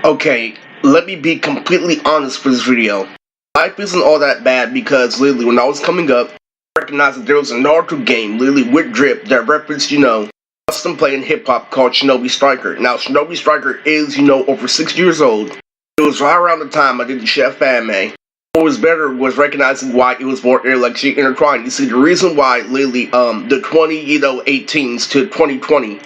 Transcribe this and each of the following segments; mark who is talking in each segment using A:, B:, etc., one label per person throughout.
A: Okay, let me be completely honest for this video. Life isn't all that bad because literally when I was coming up, I recognized that there was a Naruto game literally with drip that referenced, custom playing hip hop called Shinobi Striker. Now Shinobi Striker is, over 6 years old. It was right around the time I did the Chef anime. What was better was recognizing why it was more intellectually intertwined. You see, the reason why literally the 18s to 2020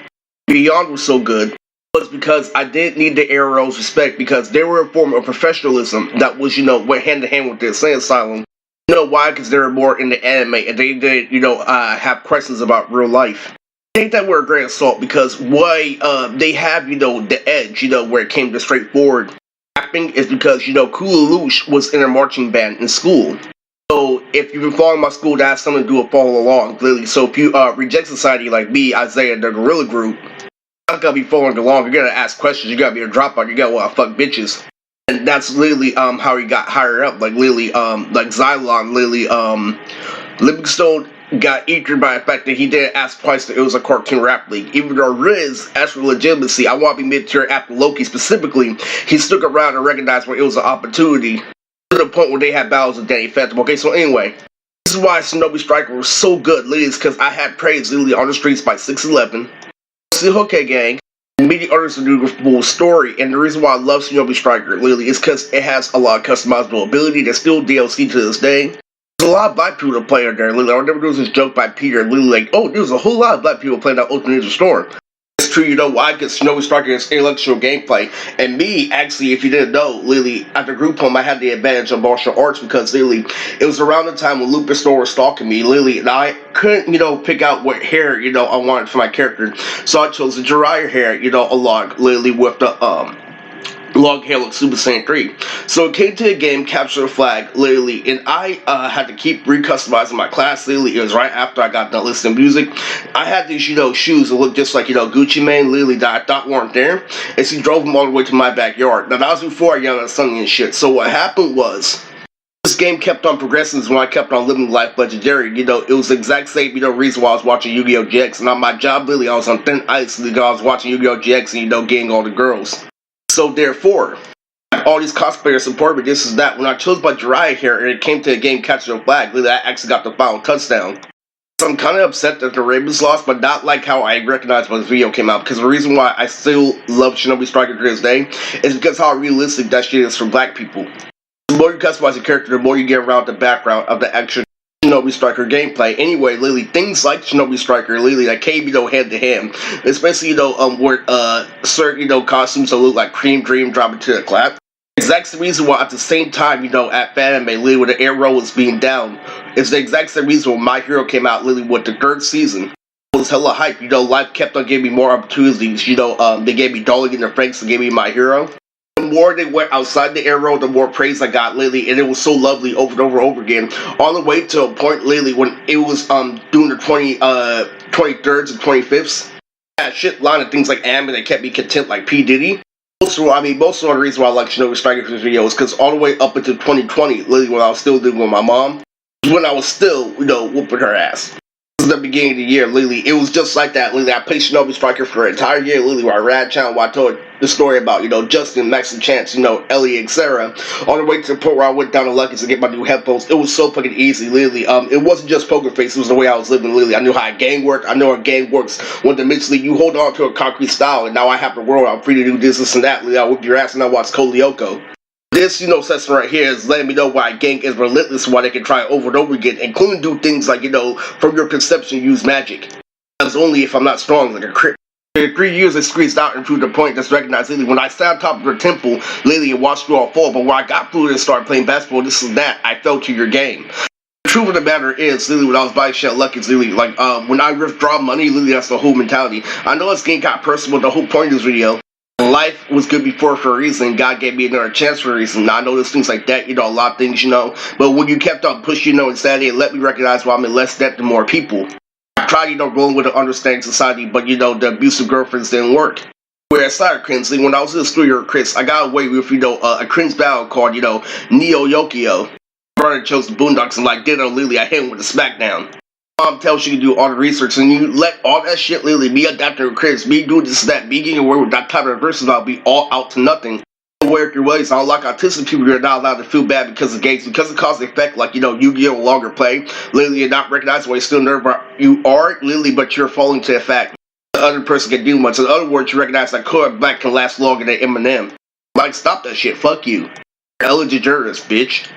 A: Beyond was so good was because I did need the arrows respect because they were a form of professionalism that was, went hand to hand with the insane asylum. You know why? Because they were more in the anime and they did, have questions about real life. I think that were a great assault because why they have, the edge, where it came to straightforward rapping is because, Kula Lush was in a marching band in school. So if you've been following my school, that has something to do with follow along, literally. So if you reject society like me, Isaiah, the Gorilla Group, you're not gonna be following along. You're gonna ask questions. You gotta be a dropout. You gotta wanna fuck bitches. And that's literally how he got higher up. Like literally, like Xylon, literally, Livingstone got eaten by the fact that he didn't ask twice that it was a cartoon rap league. Even though Riz, as for legitimacy, I want to be mid-tier after Loki specifically, he stuck around and recognized where it was an opportunity to the point where they had battles with Danny Phantom. Okay, so anyway, this is why Shinobi Striker was so good, ladies, because I had praise literally on the streets by 6'11", the Hoke Gang, and many others to do the full story. And the reason why I love Shinobi Striker literally is because it has a lot of customizable ability that's still DLC to this day. There's a lot of black people that play out there. Literally, I remember there was this joke by Peter, literally like, oh, there's a whole lot of black people playing that Ultimate Ninja Storm. It's true, why? Because Shinobi Striker is intellectual gameplay. And me, actually, if you didn't know, literally, after group home, I had the advantage of martial arts because, literally, it was around the time when Lupus Storm was stalking me, literally, and I couldn't, pick out what hair, I wanted for my character. So I chose the Jiraiya hair, along, literally, with the, long hair like Super Saiyan 3. So it came to a game, Capture the Flag, literally, and I had to keep recustomizing my class, literally. It was right after I got done listening to music. I had these, shoes that looked just like, Gucci Mane, literally, that I thought weren't there, and she drove them all the way to my backyard. Now, that was before I yelled at Sunny and shit. So what happened was, this game kept on progressing when I kept on living life legendary. It was the exact same, reason why I was watching Yu-Gi-Oh! GX, and on my job, literally, I was on thin ice because I was watching Yu-Gi-Oh! GX and, getting all the girls. So therefore, all these cosplayers support me, this is that. When I chose my Jiraiya hair and it came to a game Capture the Flag, I actually got the final touchdown. So I'm kind of upset that the Ravens lost, but not like how I recognized when this video came out, because the reason why I still love Shinobi Striker to this day is because how realistic that shit is for black people. The more you customize a character, the more you get around the background of the actual Shinobi Striker gameplay. Anyway, literally, things like Shinobi Striker, literally, that came, hand to hand. Especially, where, certain, costumes that look like Cream Dream dropping to the clap. Exact same reason why, at the same time, at Fanime, literally, when the arrow was being down, it's the exact same reason when My Hero came out, literally, with the third season. It was hella hype, life kept on giving me more opportunities, they gave me Darling in the Franks, and gave me My Hero. The more they went outside the arrow, the more praise I got, literally, and it was so lovely over and over and over again, all the way to a point, literally, when it was, doing the 23rds and 25ths, I had a shit line of things like anime that kept me content, like P. Diddy. Most of the reason why I like Shinobi Striker for this video is because all the way up until 2020, literally, when I was still living with my mom, when I was still, whooping her ass. The beginning of the year, literally, it was just like that. Literally, I played Shinobi Striker for an entire year, literally, where I ran channel, where I told the story about, Justin, Max and Chance, Ellie, etc. On the way to the point where I went down to Lucky's to get my new headphones. It was so fucking easy, literally. It wasn't just poker face, it was the way I was living, literally. I knew how a gang worked. I know how a gang works when dimensionally you hold on to a concrete style, and now I have the world. I'm free to do this and that. Literally, I whip your ass and I watch Code Lyoko. This, session right here is letting me know why a gang is relentless, why they can try over and over again, including do things like, from your conception, use magic. That's only if I'm not strong, like a crit. In 3 years, I squeezed out and proved the point that's recognized, literally, when I sat on top of the temple, literally, and watched you all fall, but when I got through and started playing basketball, this and that, I fell to your game. The truth of the matter is, literally, when I was buying shit at Lucky's, literally, like, when I withdraw money, literally, that's the whole mentality. I know this game got personal, the whole point of this video. Life was good before for a reason. God gave me another chance for a reason. Now, I know there's things like that, a lot of things, but when you kept on pushing, insanity, it let me recognize why I'm in less debt than more people. I tried, rolling with an understanding society, but, the abusive girlfriends didn't work. Whereas Cyber Cringe, when I was in the studio with Chris, I got away with, a cringe battle called, Neo Yokio. My brother chose the Boondocks and, like, did on Lily, I hit him with a smackdown. Mom tells you to do all the research, and you let all that shit, literally, me adapting with Chris, me doing this, that, me getting away with that type of adversity, I'll be all out to nothing. work your ways. Unlike autistic people, you're not allowed to feel bad because of games, because it causes the effect, like, Yu-Gi-Oh! Longer play. Literally, you're not recognized why you're still nervous. You are, literally, but you're falling to the fact the other person can do much. So in other words, you recognize that Kodak Black can last longer than Eminem. Like, stop that shit. Fuck you. Ellen DeGeneres, bitch.